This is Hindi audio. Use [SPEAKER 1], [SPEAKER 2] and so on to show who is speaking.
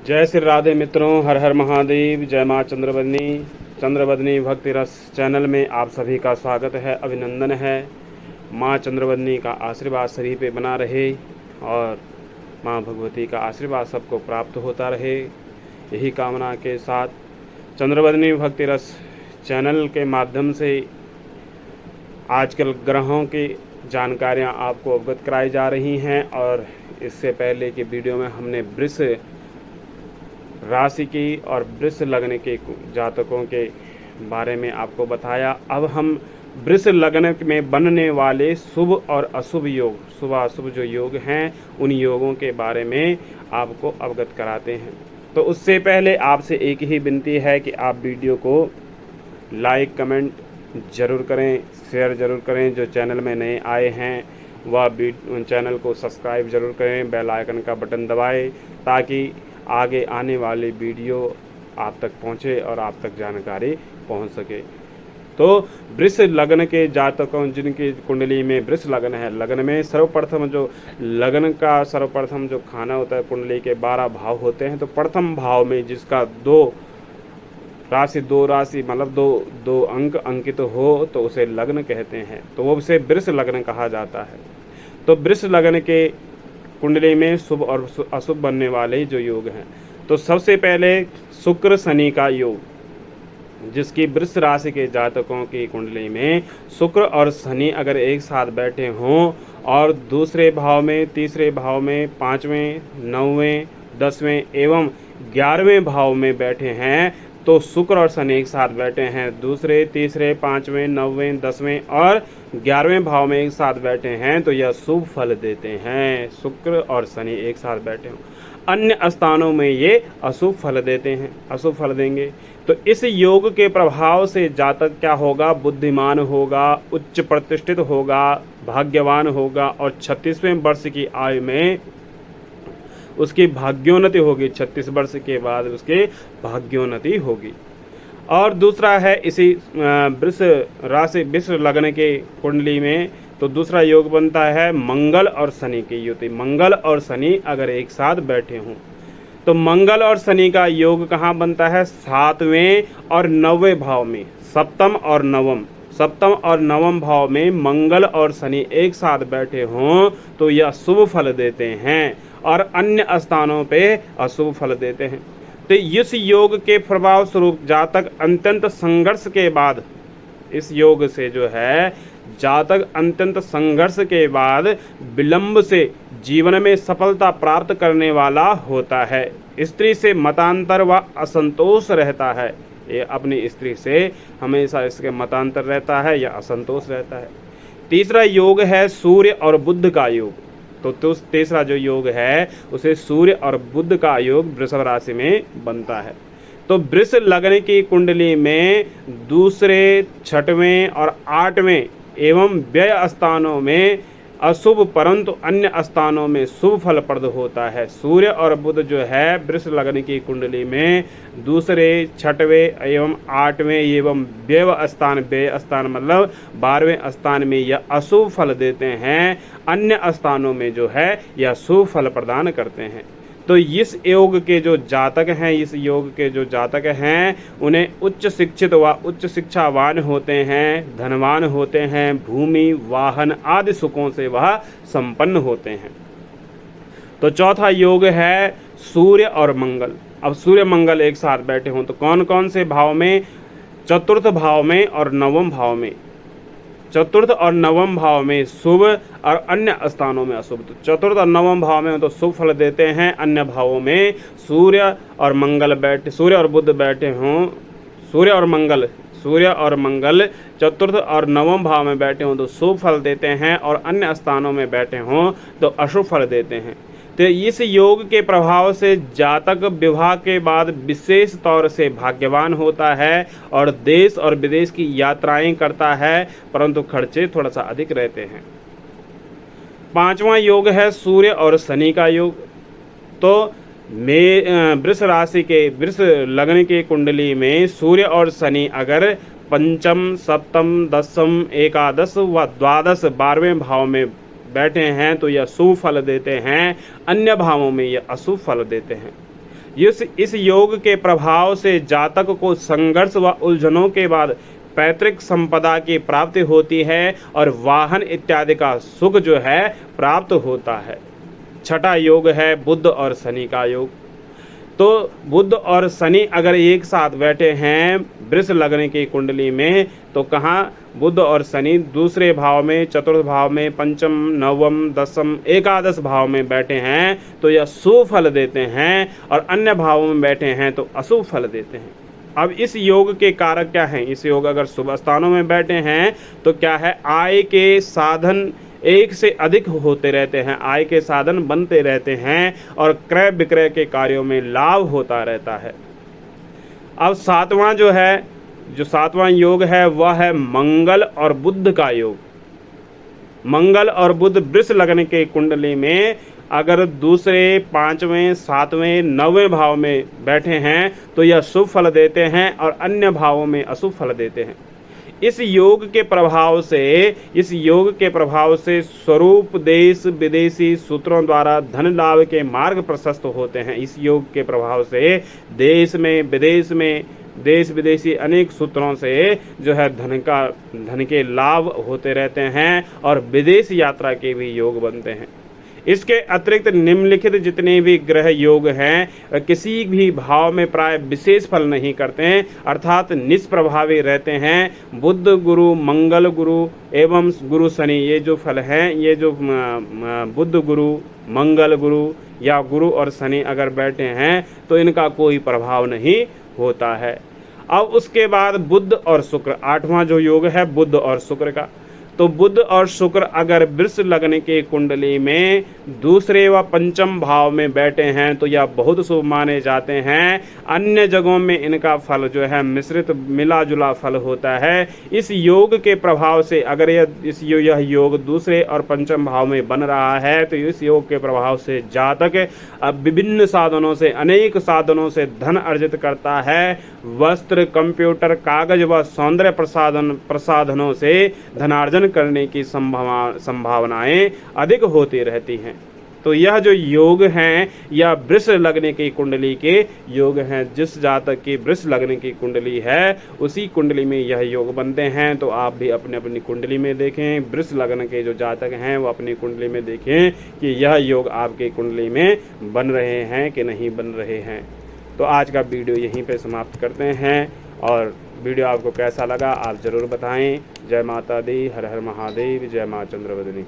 [SPEAKER 1] जय श्री राधे मित्रों, हर हर महादेव। जय माँ चंद्रवदनी भक्ति रस चैनल में आप सभी का स्वागत है, अभिनंदन है। माँ चंद्रवदनी का आशीर्वाद सभी पे बना रहे और माँ भगवती का आशीर्वाद सबको प्राप्त होता रहे, यही कामना के साथ चंद्रवदनी भक्ति रस चैनल के माध्यम से आजकल ग्रहों की जानकारियाँ आपको अवगत कराई जा रही हैं। और इससे पहले की वीडियो में हमने वृष राशि की और वृष लग्न के जातकों के बारे में आपको बताया। अब हम वृष लग्न में बनने वाले शुभ और अशुभ योग, शुभ अशुभ जो योग हैं, उन योगों के बारे में आपको अवगत कराते हैं। तो उससे पहले आपसे एक ही विनती है कि आप वीडियो को लाइक कमेंट ज़रूर करें, शेयर ज़रूर करें। जो चैनल में नए आए हैं वह चैनल को सब्सक्राइब ज़रूर करें, बेल आइकन का बटन दबाएं ताकि आगे आने वाली वीडियो आप तक पहुंचे और आप तक जानकारी पहुंच सके। तो वृष लग्न के जातकों जिनकी कुंडली में वृष लग्न है, लग्न में सर्वप्रथम जो लग्न का सर्वप्रथम जो खाना होता है, कुंडली के 12 भाव होते हैं। तो प्रथम भाव में जिसका दो राशि मतलब दो अंक अंकित हो तो उसे लग्न कहते हैं, तो वो उसे वृष लग्न कहा जाता है। तो वृष लग्न के कुंडली में शुभ और अशुभ बनने वाले जो योग हैं, तो सबसे पहले शुक्र शनि का योग, जिसकी वृष राशि के जातकों की कुंडली में शुक्र और शनि अगर एक साथ बैठे हों और दूसरे भाव में, तीसरे भाव में, 5वें, 9वें, 10वें एवं 11वें भाव में बैठे हैं, तो शुक्र और शनि एक साथ बैठे हैं, दूसरे, तीसरे, 5वें, 9वें, 10वें और 11वें भाव में एक साथ बैठे हैं, तो यह शुभ फल देते हैं। शुक्र और शनि एक साथ बैठे हों। अन्य स्थानों में ये अशुभ फल देते हैं, अशुभ फल देंगे। तो इस योग के प्रभाव से जातक क्या होगा? बुद्धिमान होगा, उच्च प्रतिष्ठित होगा, भाग्यवान होगा और 36वें वर्ष की आयु में उसकी भाग्योन्नति होगी। 36 वर्ष के बाद उसके भाग्योन्नति होगी। और दूसरा है इसी वृष राशि वृष लग्न के कुंडली में, तो दूसरा योग बनता है मंगल और शनि की युति। मंगल और शनि अगर एक साथ बैठे हों, तो मंगल और शनि का योग कहाँ बनता है? 7वें और 9वें भाव में, सप्तम और नवम भाव में मंगल और शनि एक साथ बैठे हों तो यह शुभ फल देते हैं और अन्य स्थानों पे अशुभ फल देते हैं। तो इस योग के प्रभाव स्वरूप जातक अत्यंत संघर्ष के बाद, इस योग से जो है जातक अत्यंत संघर्ष के बाद विलंब से जीवन में सफलता प्राप्त करने वाला होता है। स्त्री से मतांतर व असंतोष रहता है, ये अपनी स्त्री से हमेशा इसके मतांतर रहता है या असंतोष रहता है। तीसरा योग है सूर्य और बुध का योग। तो तीसरा जो योग है उसे सूर्य और बुध का योग वृषभ राशि में बनता है। तो वृष लग्न की कुंडली में दूसरे, 6वें और 8वें एवं व्यय स्थानों में अशुभ परंतु अन्य स्थानों में शुभ फलप्रद होता है। सूर्य और बुध जो है वृष लग्न की कुंडली में दूसरे, 6वें एवं 8वें एवं व्यय स्थान मतलब 12वें स्थान में यह अशुभ फल देते हैं, अन्य स्थानों में जो है यह शुभ फल प्रदान करते हैं। तो इस योग के जो जातक हैं उन्हें उच्च शिक्षित व उच्च शिक्षावान होते हैं, धनवान होते हैं, भूमि, वाहन आदि सुखों से वह संपन्न होते हैं। तो चौथा योग है सूर्य और मंगल। अब सूर्य मंगल एक साथ बैठे हों तो कौन कौन से भाव में? चतुर्थ भाव में और नवम भाव में। चतुर्थ और नवम भाव में शुभ और अन्य स्थानों में अशुभ। तो चतुर्थ और नवम भाव में तो शुभ फल देते हैं, अन्य भावों में सूर्य और बुध बैठे हों, सूर्य और मंगल चतुर्थ और नवम भाव में बैठे हों तो शुभ फल देते हैं और अन्य स्थानों में बैठे हों तो अशुभ फल देते हैं। तो इस योग के प्रभाव से जातक विवाह के बाद विशेष तौर से भाग्यवान होता है और देश और विदेश की यात्राएं करता है, परंतु खर्चे थोड़ा सा अधिक रहते हैं। 5वां योग है सूर्य और शनि का योग। तो वृष राशि के वृष लग्न की कुंडली में सूर्य और शनि अगर पंचम, सप्तम, दसम, एकादश व द्वादश 12वें भाव में बैठे हैं तो यह शुभ फल देते हैं, अन्य भावों में यह अशुभ फल देते हैं। इस योग के प्रभाव से जातक को संघर्ष व उलझनों के बाद पैतृक संपदा की प्राप्ति होती है और वाहन इत्यादि का सुख जो है प्राप्त होता है। छठा योग है बुध और शनि का योग। तो बुध और शनि अगर एक साथ बैठे हैं वृष लग्न की कुंडली में, तो कहाँ बुध और शनि दूसरे भाव में, चतुर्थ भाव में, पंचम, नवम, दसम, एकादश भाव में बैठे हैं तो यह शुभ फल देते हैं, और अन्य भावों में बैठे हैं तो अशुभ फल देते हैं। अब इस योग के कारक क्या हैं? इस योग अगर शुभ स्थानों में बैठे हैं तो क्या है, आय के साधन एक से अधिक होते रहते हैं, आय के साधन बनते रहते हैं और क्रय विक्रय के कार्यों में लाभ होता रहता है। अब सातवां जो सातवां योग है वह है मंगल और बुध का योग। मंगल और बुध वृष लग्न के कुंडली में अगर दूसरे, पांचवें, सातवें, नौवें भाव में बैठे हैं तो यह शुभ फल देते हैं और अन्य भावों में अशुभ फल देते हैं। इस योग के प्रभाव से स्वरूप देश विदेशी सूत्रों द्वारा धन लाभ के मार्ग प्रशस्त होते हैं। इस योग के प्रभाव से देश में, विदेश में, देश विदेशी अनेक सूत्रों से जो है धन के लाभ होते रहते हैं और विदेश यात्रा के भी योग बनते हैं। इसके अतिरिक्त निम्नलिखित जितने भी ग्रह योग हैं किसी भी भाव में प्राय विशेष फल नहीं करते हैं, अर्थात निष्प्रभावी रहते हैं। बुध गुरु, मंगल गुरु एवं गुरु शनि, ये जो फल हैं, ये जो बुध गुरु, मंगल गुरु या गुरु और शनि अगर बैठे हैं तो इनका कोई प्रभाव नहीं होता है। अब उसके बाद बुध और शुक्र, आठवां जो योग है बुध और शुक्र का। तो बुध और शुक्र अगर वृष लग्न के कुंडली में दूसरे व पंचम भाव में बैठे हैं तो यह बहुत शुभ माने जाते हैं। अन्य जगहों में इनका फल जो है मिश्रित मिला जुला फल होता है। इस योग के प्रभाव से अगर यह योग दूसरे और पंचम भाव में बन रहा है तो इस योग के प्रभाव से जातक अब विभिन्न साधनों से, अनेक साधनों से धन अर्जित करता है। वस्त्र, कंप्यूटर, कागज व सौंदर्य प्रसाधनों से धनार्जन करने की संभावनाएं अधिक होती रहती हैं। तो यह जो योग हैं यह वृष लग्न की कुंडली के योग हैं। जिस जातक की वृष लग्न की कुंडली है उसी कुंडली में यह योग बनते हैं। तो आप भी अपने अपनी कुंडली में देखें, वृष लग्न के जो जातक हैं वो अपनी कुंडली में देखें कि यह योग आपके कुंडली में बन रहे हैं कि नहीं बन रहे हैं। तो आज का वीडियो यहीं पे समाप्त करते हैं, और वीडियो आपको कैसा लगा आप ज़रूर बताएं। जय माता दी, हर हर महादेव, जय माँ चंद्रवदनी।